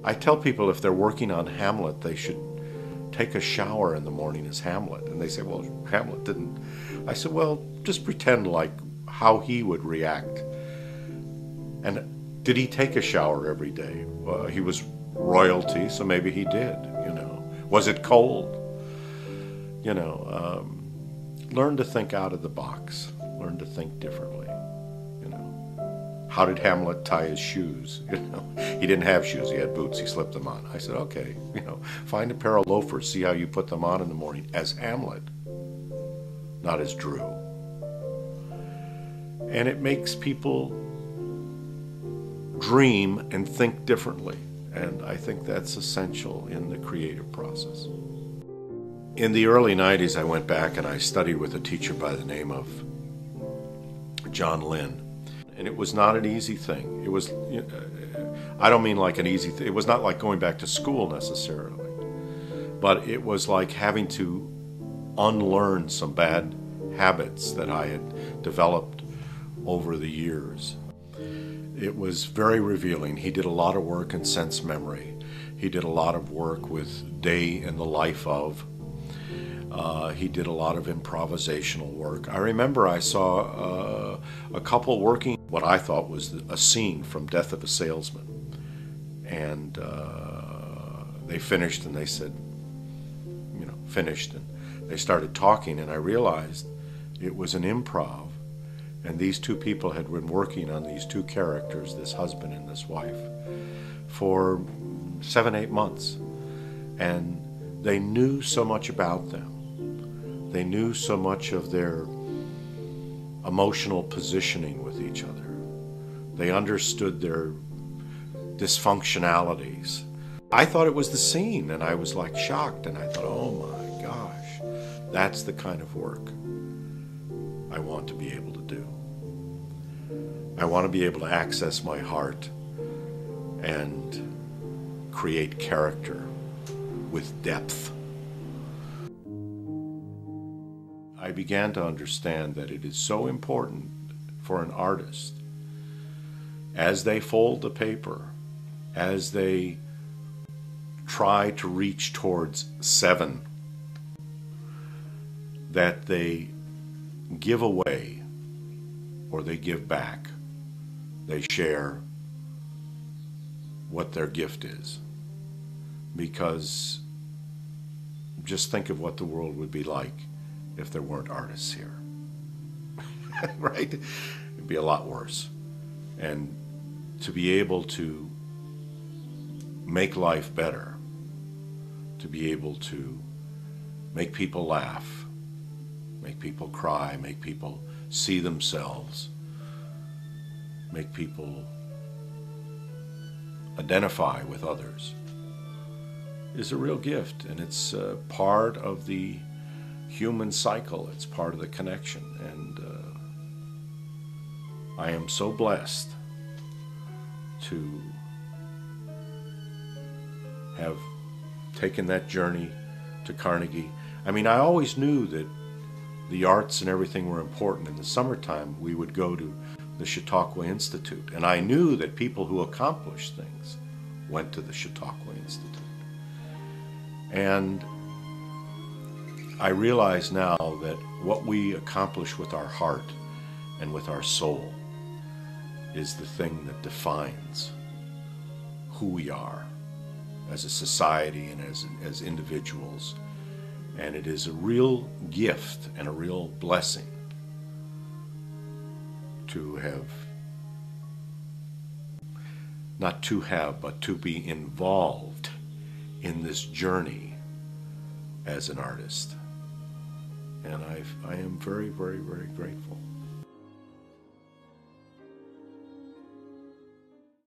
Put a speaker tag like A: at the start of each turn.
A: I tell people if they're working on Hamlet, they should take a shower in the morning as Hamlet. And they say, well, Hamlet didn't. I said, well, just pretend like how he would react. And did he take a shower every day? He was royalty, so maybe he did, you know. Was it cold? You know, learn to think out of the box. Learn to think differently, you know. How did Hamlet tie his shoes? You know, he didn't have shoes, he had boots, he slipped them on. I said, okay, you know, find a pair of loafers, see how you put them on in the morning as Hamlet, not as Drew. And it makes people dream and think differently. And I think that's essential in the creative process. In the early 90s, I went back and I studied with a teacher by the name of John Lynn. And it was not an easy thing. It was, I don't mean like an easy thing. It was not like going back to school necessarily. But it was like having to unlearn some bad habits that I had developed over the years. It was very revealing. He did a lot of work in sense memory. He did a lot of work with day in the life of. He did a lot of improvisational work. I remember I saw a couple working what I thought was a scene from Death of a Salesman. And they finished and they said, you know, finished. And they started talking and I realized it was an improv. And these two people had been working on these two characters, this husband and this wife, for 7-8 months. And they knew so much about them. They knew so much of their emotional positioning with each other. They understood their dysfunctionalities. I thought it was the scene, and I was like shocked, and I thought, oh my gosh, that's the kind of work I want to be able to do. I want to be able to access my heart and create character with depth. I began to understand that it is so important for an artist, as they fold the paper, as they try to reach towards 7, that they give away or they give back. They share what their gift is. Because just think of what the world would be like if there weren't artists here. Right? It'd be a lot worse. And to be able to make life better, to be able to make people laugh, make people cry, make people see themselves, make people identify with others, is a real gift. And it's part of the human cycle. It's part of the connection. And I am so blessed to have taken that journey to Carnegie. I mean, I always knew that the arts and everything were important. In the summertime, we would go to the Chautauqua Institute. And I knew that people who accomplished things went to the Chautauqua Institute. And I realize now that what we accomplish with our heart and with our soul is the thing that defines who we are as a society and as individuals. And it is a real gift and a real blessing to have, not to have, but to be involved in this journey as an artist. And I am very, very, very grateful.